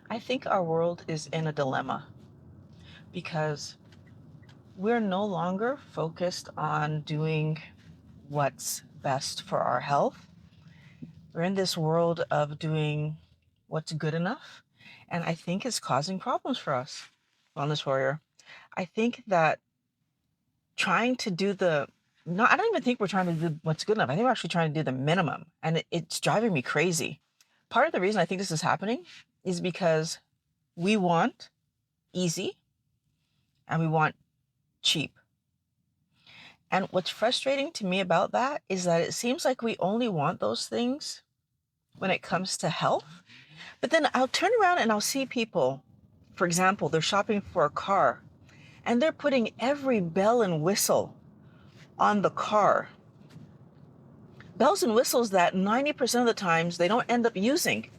I think our world is in a dilemma because we're no longer focused on doing what's best for our health. We're in this world of doing what's good enough. And I think it's causing problems for us, Wellness Warrior. I think that trying to do no, I don't even think we're trying to do what's good enough. I think we're actually trying to do the minimum. And it's driving me crazy. Part of the reason I think this is happening is because we want easy and we want cheap. And what's frustrating to me about that is that it seems like we only want those things when it comes to health. But then I'll turn around and I'll see people, for example, they're shopping for a car and they're putting every bell and whistle on the car. Bells and whistles that 90% of the times they don't end up using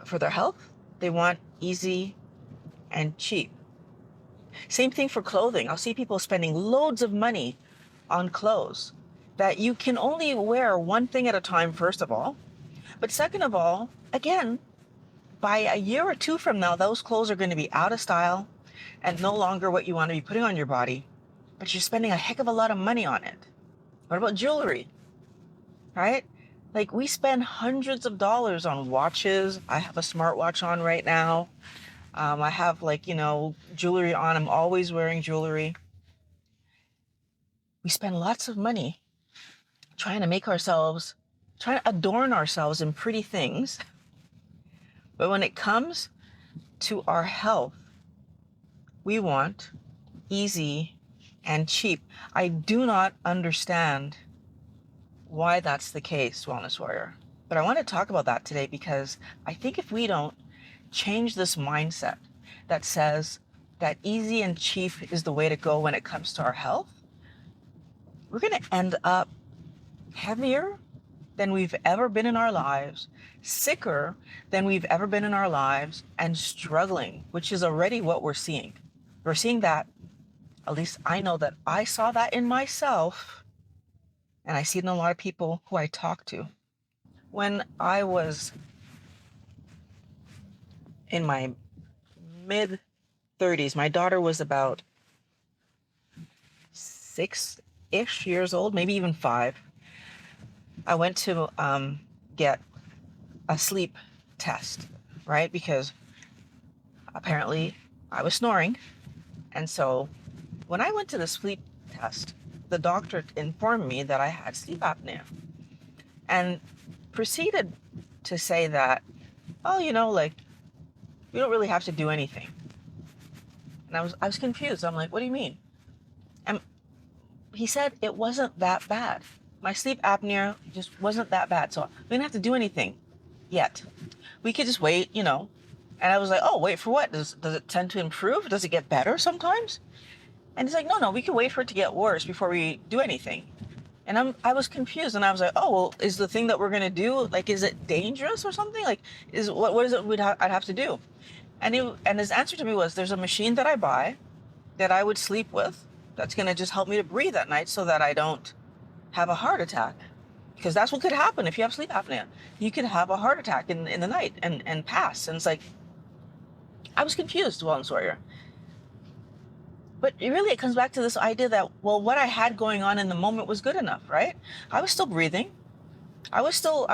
for their health. They want easy and cheap. Same thing for clothing. I'll see people spending loads of money on clothes that you can only wear one thing at a time, first of all. But second of all, again, by a year or two from now, those clothes are going to be out of style and no longer what you want to be putting on your body, but you're spending a heck of a lot of money on it. What about jewelry, right? Like we spend hundreds of dollars on watches. I have a smartwatch on right now. I have jewelry on. I'm always wearing jewelry. We spend lots of money trying to adorn ourselves in pretty things. But when it comes to our health, we want easy and cheap. I do not understand why that's the case, Wellness Warrior. But I want to talk about that today because I think if we don't change this mindset that says that easy and cheap is the way to go when it comes to our health, we're going to end up heavier than we've ever been in our lives, sicker than we've ever been in our lives, and struggling, which is already what we're seeing. We're seeing that, at least I know that I saw that in myself, and I see it in a lot of people who I talk to. When I was in my mid 30s, my daughter was about 6-ish years old, maybe even 5. I went to get a sleep test, right? Because apparently I was snoring. And so when I went to the sleep test, the doctor informed me that I had sleep apnea and proceeded to say that, oh, you don't really have to do anything. And I was confused. I'm like, what do you mean? And he said it wasn't that bad. My sleep apnea just wasn't that bad. So we didn't have to do anything yet. We could just wait, And I was like, oh, wait for what? Does it tend to improve? Does it get better sometimes? And he's like, no, we can wait for it to get worse before we do anything. And I was confused, and I was like, oh, well, is the thing that we're gonna do, is it dangerous or something? What is it I'd have to do? And his answer to me was, there's a machine that I buy that I would sleep with that's gonna just help me to breathe at night so that I don't have a heart attack. Because that's what could happen if you have sleep apnea. You could have a heart attack in the night and pass. And it's like, I was confused, Wellness Warrior. But it comes back to this idea that, well, what I had going on in the moment was good enough, right? I was still breathing. I was still,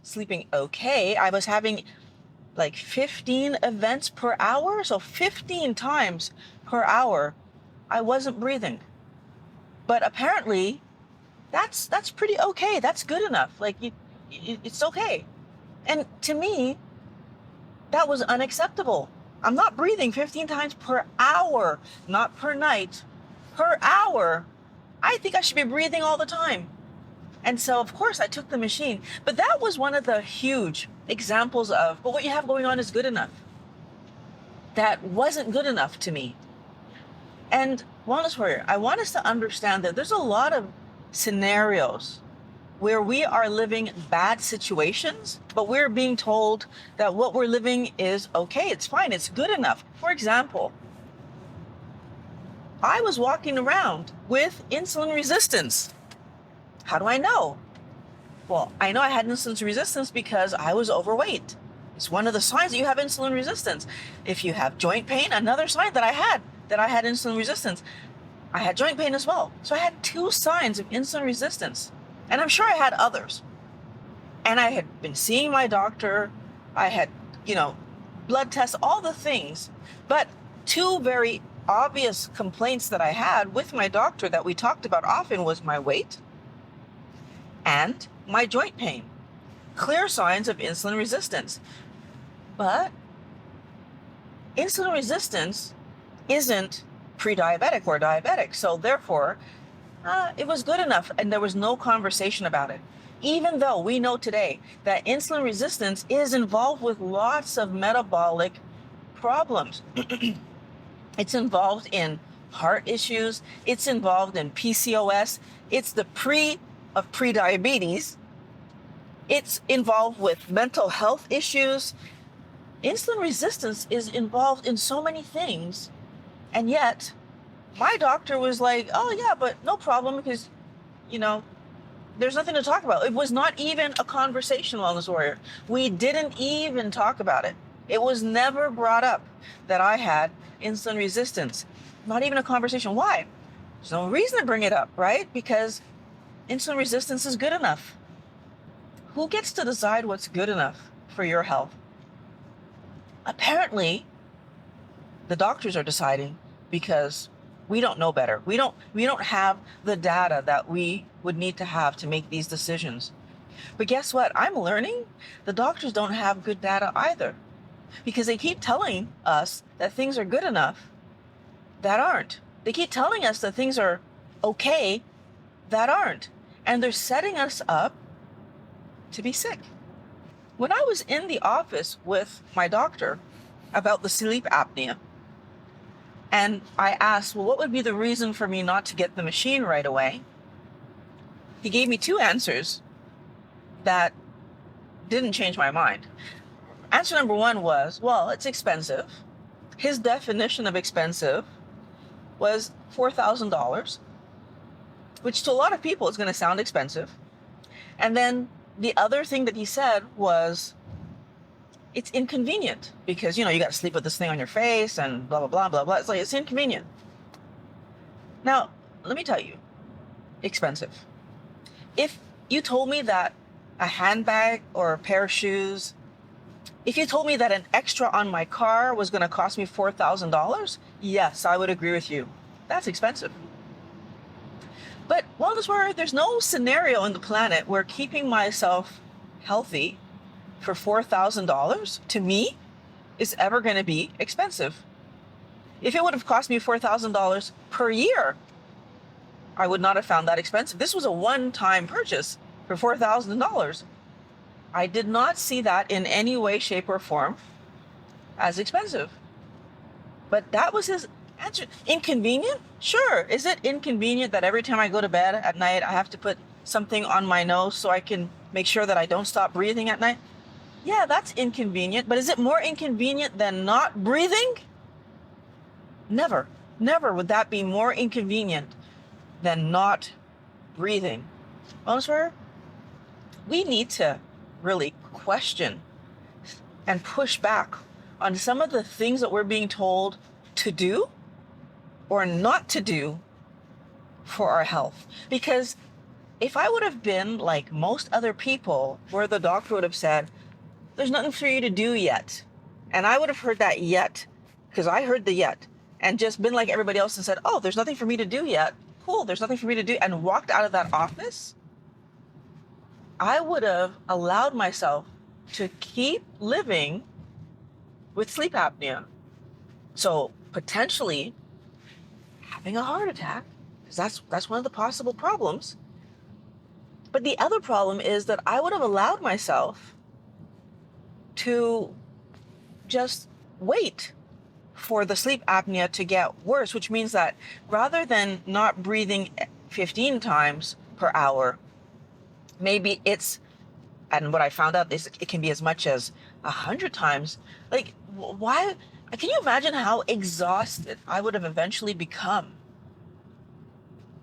sleeping okay. I was having 15 events per hour. So 15 times per hour, I wasn't breathing. But apparently that's pretty okay. That's good enough. It's okay. And to me, that was unacceptable. I'm not breathing 15 times per hour, not per night, per hour. I think I should be breathing all the time. And so, of course, I took the machine. But that was one of the huge examples of, but what you have going on is good enough. That wasn't good enough to me. And Wellness Warrior, I want us to understand that there's a lot of scenarios where we are living bad situations, but we're being told that what we're living is okay, it's fine, it's good enough. For example, I was walking around with insulin resistance. How do I know? Well, I know I had insulin resistance because I was overweight. It's one of the signs that you have insulin resistance. If you have joint pain, another sign that I had insulin resistance. I had joint pain as well. So I had 2 signs of insulin resistance. And I'm sure I had others. And I had been seeing my doctor. I had, blood tests, all the things. But 2 very obvious complaints that I had with my doctor that we talked about often was my weight and my joint pain. Clear signs of insulin resistance. But insulin resistance isn't pre-diabetic or diabetic. So therefore, it was good enough and there was no conversation about it. Even though we know today that insulin resistance is involved with lots of metabolic problems. It's involved in heart issues. It's involved in PCOS. It's the pre of prediabetes. It's involved with mental health issues. Insulin resistance is involved in so many things. And yet, my doctor was like, oh yeah, but no problem because, there's nothing to talk about. It was not even a conversation, Wellness Warrior. We didn't even talk about it. It was never brought up that I had insulin resistance. Not even a conversation. Why? There's no reason to bring it up, right? Because insulin resistance is good enough. Who gets to decide what's good enough for your health? Apparently, the doctors are deciding because we don't know better. We don't have the data that we would need to have to make these decisions. But guess what? I'm learning the doctors don't have good data either, because they keep telling us that things are good enough that aren't. They keep telling us that things are okay that aren't. And they're setting us up to be sick. When I was in the office with my doctor about the sleep apnea, and I asked, well, what would be the reason for me not to get the machine right away? He gave me 2 answers that didn't change my mind. Answer number 1 was, well, it's expensive. His definition of expensive was $4,000, which to a lot of people is going to sound expensive. And then the other thing that he said was, it's inconvenient because, you got to sleep with this thing on your face and blah, blah, blah, blah, blah. It's like, it's inconvenient. Now, let me tell you, expensive. If you told me that a handbag or a pair of shoes, if you told me that an extra on my car was going to cost me $4,000, yes, I would agree with you. That's expensive. But Wellness Warrior, there's no scenario on the planet where keeping myself healthy for $4,000 to me is ever going to be expensive. If it would have cost me $4,000 per year, I would not have found that expensive. This was a one-time purchase for $4,000. I did not see that in any way, shape, or form as expensive. But that was his answer. Inconvenient? Sure. Is it inconvenient that every time I go to bed at night, I have to put something on my nose so I can make sure that I don't stop breathing at night? Yeah, that's inconvenient. But is it more inconvenient than not breathing? Never. Never would that be more inconvenient than not breathing. Honestly, we need to really question and push back on some of the things that we're being told to do or not to do for our health. Because if I would have been like most other people, where the doctor would have said, there's nothing for you to do yet. And I would have heard that yet, because I heard the yet, and just been like everybody else and said, oh, there's nothing for me to do yet. Cool, there's nothing for me to do, and walked out of that office, I would have allowed myself to keep living with sleep apnea. So potentially having a heart attack, because that's one of the possible problems. But the other problem is that I would have allowed myself to just wait for the sleep apnea to get worse, which means that rather than not breathing 15 times per hour, maybe it's, and what I found out is it can be as much as 100 times. Like, why? Can you imagine how exhausted I would have eventually become?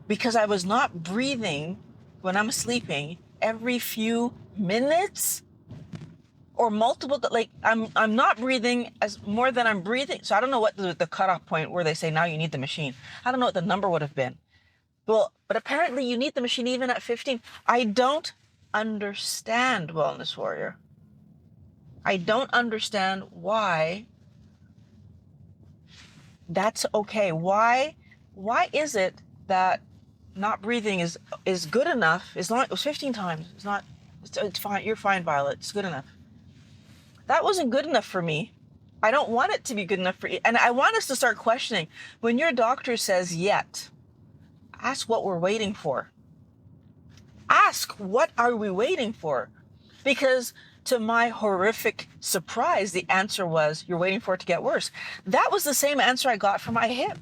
Because I was not breathing when I'm sleeping every few minutes or multiple, like I'm not breathing as more than I'm breathing. So I don't know what the cutoff point where they say now you need the machine. I don't know what the number would have been. Well, but apparently you need the machine even at 15. I don't understand, Wellness Warrior. I don't understand why that's okay. Why is it that not breathing is good enough? As long as it was 15 times. It's fine. You're fine, Violet. It's good enough. That wasn't good enough for me. I don't want it to be good enough for you. And I want us to start questioning. When your doctor says yet, ask what we're waiting for. Ask, what are we waiting for? Because to my horrific surprise, the answer was, you're waiting for it to get worse. That was the same answer I got for my hip.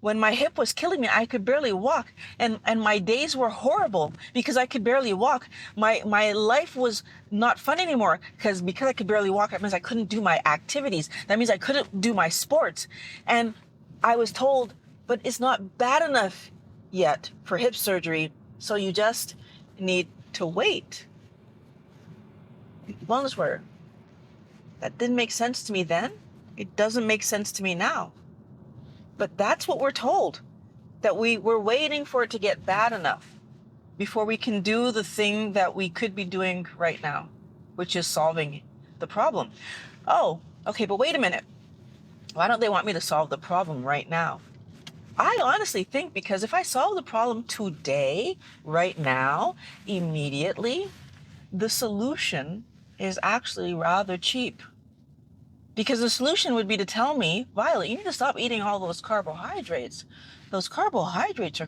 When my hip was killing me, I could barely walk. And my days were horrible because I could barely walk. My life was not fun anymore because I could barely walk, that means I couldn't do my activities. That means I couldn't do my sports. And I was told, but it's not bad enough yet for hip surgery, so you just need to wait. Wellness Warrior. That didn't make sense to me then. It doesn't make sense to me now. But that's what we're told, that we're waiting for it to get bad enough before we can do the thing that we could be doing right now, which is solving the problem. Oh, okay, but wait a minute. Why don't they want me to solve the problem right now? I honestly think because if I solve the problem today, right now, immediately, the solution is actually rather cheap. Because the solution would be to tell me, Violet, you need to stop eating all those carbohydrates. Those carbohydrates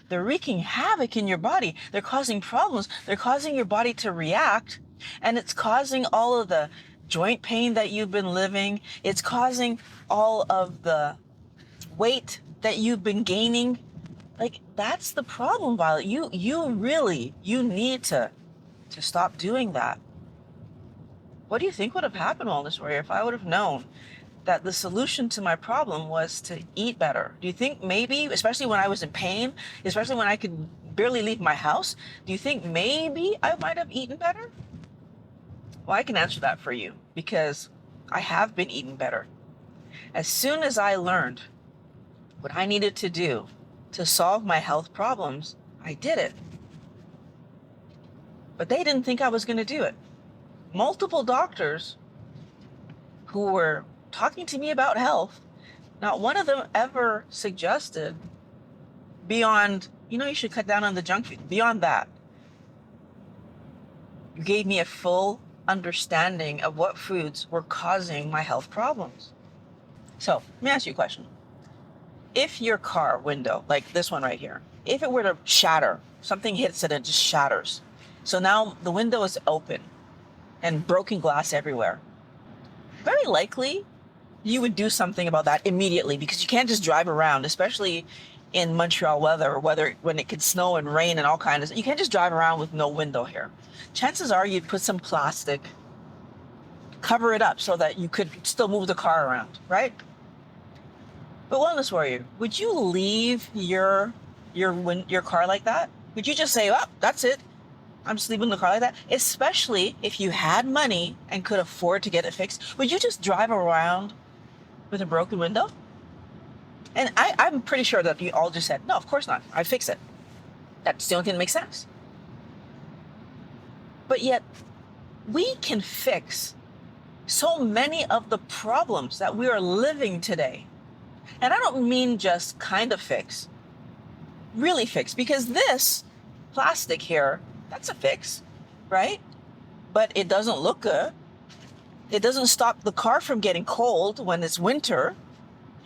they're wreaking havoc in your body. They're causing problems. They're causing your body to react. And it's causing all of the joint pain that you've been living. It's causing all of the weight that you've been gaining. Like, that's the problem, Violet. You need to stop doing that. What do you think would have happened, Wellness Warrior, if I would have known that the solution to my problem was to eat better? Do you think maybe, especially when I was in pain, especially when I could barely leave my house, do you think maybe I might have eaten better? Well, I can answer that for you because I have been eating better. As soon as I learned what I needed to do to solve my health problems, I did it. But they didn't think I was going to do it. Multiple doctors who were talking to me about health, not one of them ever suggested beyond, you should cut down on the junk food. Beyond that, you gave me a full understanding of what foods were causing my health problems. So let me ask you a question. If your car window, like this one right here, if it were to shatter, something hits it and just shatters. So now the window is open and broken glass everywhere. Very likely you would do something about that immediately because you can't just drive around, especially in Montreal weather, when it could snow and rain and all kinds of, you can't just drive around with no window here. Chances are you'd put some plastic, cover it up so that you could still move the car around, right? But Wellness Warrior, would you leave your car like that? Would you just say, oh, that's it, I'm just leaving the car like that? Especially if you had money and could afford to get it fixed. Would you just drive around with a broken window? And I'm pretty sure that you all just said, no, of course not. I'd fix it. That's the only thing that makes sense. But yet, we can fix so many of the problems that we are living today. And I don't mean just kind of fix, really fix, because this plastic here, that's a fix, right? But it doesn't look good. It doesn't stop the car from getting cold when it's winter.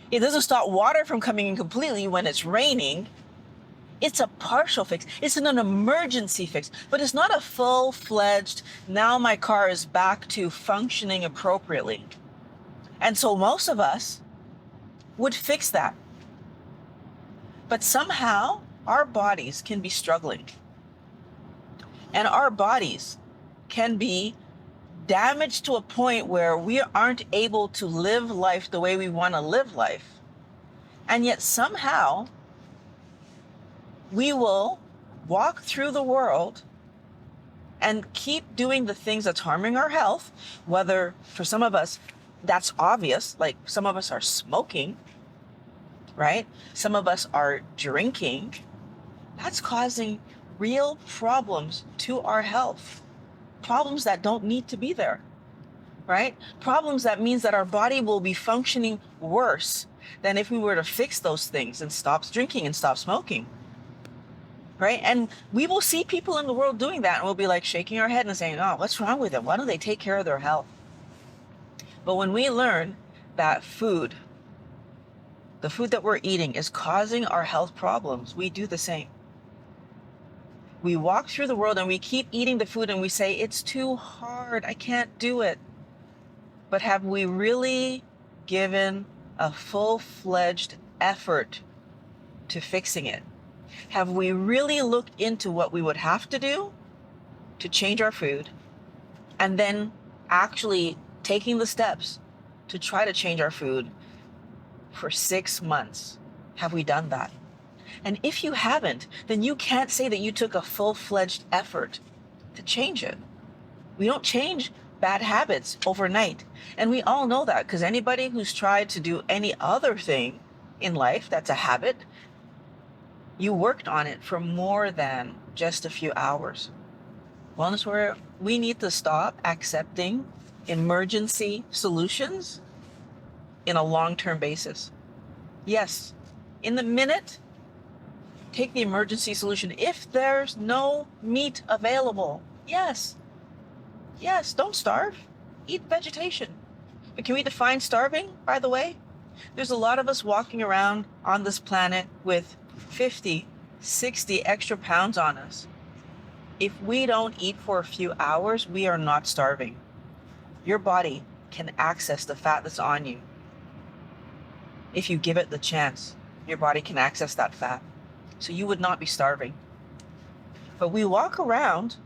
It doesn't stop water from coming in completely when it's raining. It's a partial fix. It's an emergency fix, but it's not a full-fledged, now my car is back to functioning appropriately. And so most of us would fix that. But somehow our bodies can be struggling. And our bodies can be damaged to a point where we aren't able to live life the way we want to live life. And yet somehow we will walk through the world and keep doing the things that's harming our health, whether for some of us that's obvious, like some of us are smoking, right? Some of us are drinking. That's causing real problems to our health, problems that don't need to be there, right? Problems that means that our body will be functioning worse than if we were to fix those things and stop drinking and stop smoking, right? And we will see people in the world doing that, and we'll be like shaking our head and saying, oh, what's wrong with them? Why don't they take care of their health? But when we learn that the food that we're eating is causing our health problems, we do the same. We walk through the world and we keep eating the food and we say, it's too hard, I can't do it. But have we really given a full-fledged effort to fixing it? Have we really looked into what we would have to do to change our food, and then actually taking the steps to try to change our food for 6 months? Have we done that? And if you haven't, then you can't say that you took a full-fledged effort to change it. We don't change bad habits overnight. And we all know that, because anybody who's tried to do any other thing in life that's a habit, you worked on it for more than just a few hours. Wellness Warrior, we need to stop accepting emergency solutions in a long-term basis. Yes, in the minute, take the emergency solution. If there's no meat available, yes, don't starve. Eat vegetation. But can we define starving, by the way? There's a lot of us walking around on this planet with 50, 60 extra pounds on us. If we don't eat for a few hours, we are not starving. Your body can access the fat that's on you. If you give it the chance, your body can access that fat. So you would not be starving. But we walk around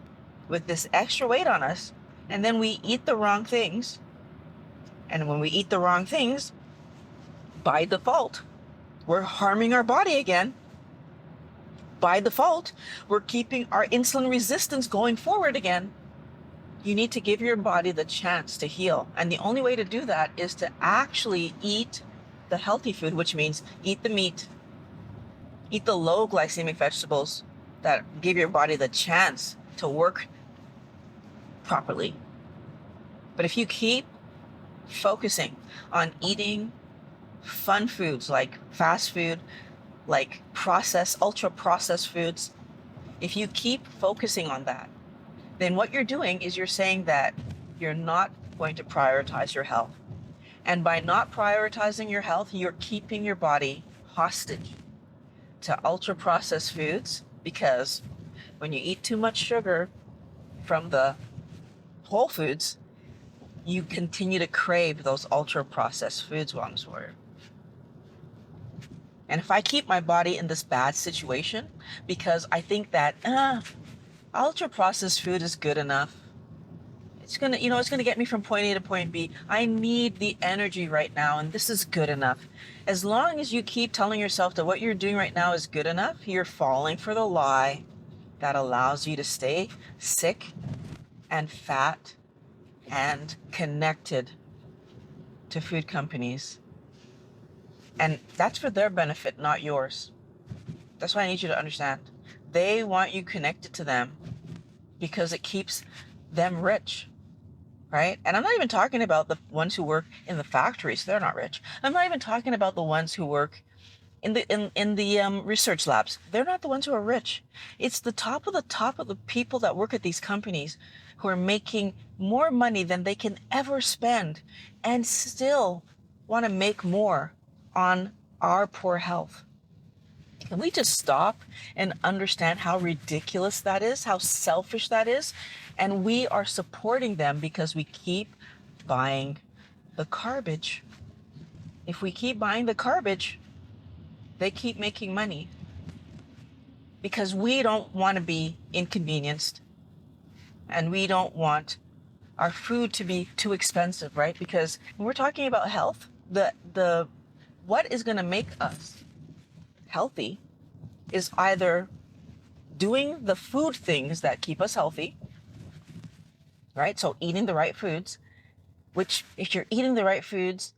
with this extra weight on us, and then we eat the wrong things. And when we eat the wrong things, by default, we're harming our body again. By default, we're keeping our insulin resistance going forward again. You need to give your body the chance to heal. And the only way to do that is to actually eat the healthy food, which means eat the meat, eat the low glycemic vegetables that give your body the chance to work properly. But if you keep focusing on eating fun foods like fast food, like ultra processed foods, if you keep focusing on that, then what you're doing is you're saying that you're not going to prioritize your health. And by not prioritizing your health, you're keeping your body hostage to ultra processed foods, because when you eat too much sugar from the whole foods, you continue to crave those ultra processed foods, Wellness Warrior. And if I keep my body in this bad situation because I think that ultra processed food is good enough, it's gonna get me from point A to point B. I need the energy right now, and this is good enough. As long as you keep telling yourself that what you're doing right now is good enough, you're falling for the lie that allows you to stay sick and fat and connected to food companies. And that's for their benefit, not yours. That's what I need you to understand. They want you connected to them because it keeps them rich, right? And I'm not even talking about the ones who work in the factories. They're not rich. I'm not even talking about the ones who work in the research labs. They're not the ones who are rich. It's the top of the people that work at these companies who are making more money than they can ever spend and still want to make more on our poor health. Can we just stop and understand how ridiculous that is, how selfish that is? And we are supporting them because we keep buying the garbage. If we keep buying the garbage, they keep making money because we don't want to be inconvenienced and we don't want our food to be too expensive, right? Because when we're talking about health, the what is going to make us healthy is either doing the food things that keep us healthy right? So eating the right foods, which if you're eating the right foods,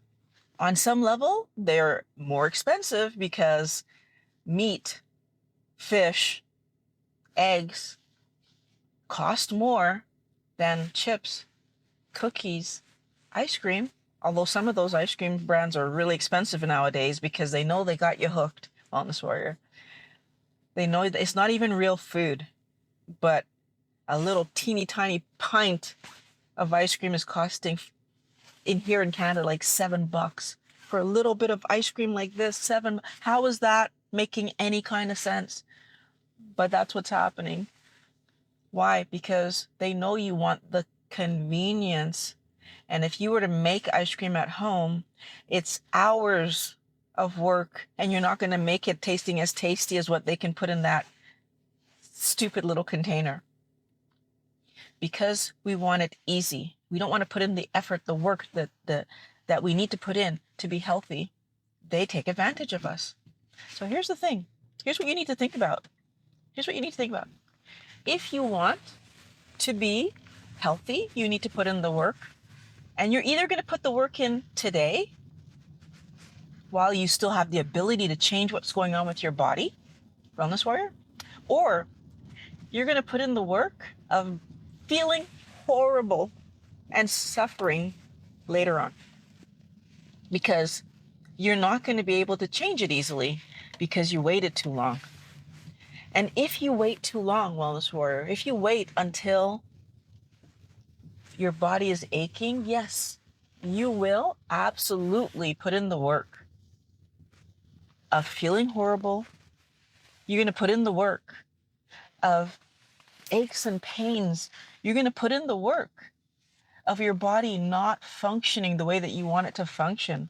on some level, they're more expensive because meat, fish, eggs cost more than chips, cookies, ice cream. Although some of those ice cream brands are really expensive nowadays because they know they got you hooked, Wellness Warrior. They know that it's not even real food, but a little teeny tiny pint of ice cream is costing in here in Canada like $7 for a little bit of ice cream like this. How is that making any kind of sense? But that's what's happening. Why? Because they know you want the convenience. And if you were to make ice cream at home, it's hours of work, and you're not going to make it tasting as tasty as what they can put in that stupid little container. Because we want it easy. We don't want to put in the effort, the work that we need to put in to be healthy. They take advantage of us. So here's the thing. Here's what you need to think about. Here's what you need to think about. If you want to be healthy, you need to put in the work. And you're either going to put the work in today while you still have the ability to change what's going on with your body, Wellness Warrior, or you're going to put in the work of feeling horrible and suffering later on, because you're not going to be able to change it easily because you waited too long. And if you wait too long, Wellness Warrior, if you wait until your body is aching, yes, you will absolutely put in the work of feeling horrible. You're going to put in the work of aches and pains. You're going to put in the work of your body not functioning the way that you want it to function.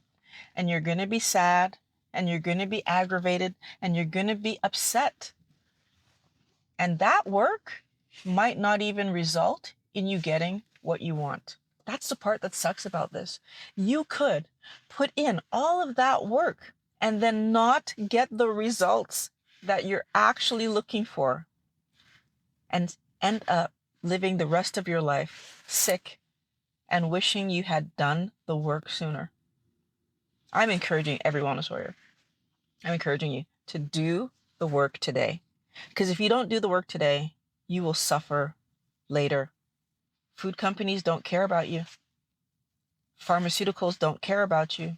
And you're going to be sad, and you're going to be aggravated, and you're going to be upset. And that work might not even result in you getting what you want. That's the part that sucks about this. You could put in all of that work and then not get the results that you're actually looking for, and end up living the rest of your life sick and wishing you had done the work sooner. I'm encouraging every Wellness Warrior. I'm encouraging you to do the work today. Because if you don't do the work today, you will suffer later. Food companies don't care about you. Pharmaceuticals don't care about you.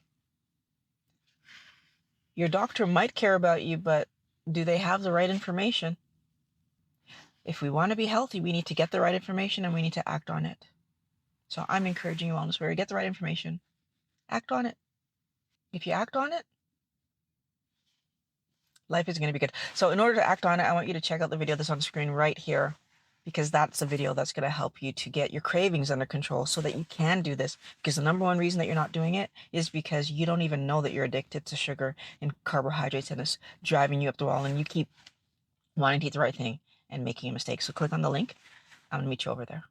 Your doctor might care about you, but do they have the right information? If we want to be healthy, we need to get the right information and we need to act on it. So I'm encouraging you, Wellness Warrior, get the right information. Act on it. If you act on it, life is going to be good. So in order to act on it, I want you to check out the video that's on the screen right here, because that's a video that's going to help you to get your cravings under control so that you can do this. Because the number one reason that you're not doing it is because you don't even know that you're addicted to sugar and carbohydrates, and it's driving you up the wall, and you keep wanting to eat the right thing and making a mistake. So click on the link. I'm going to meet you over there.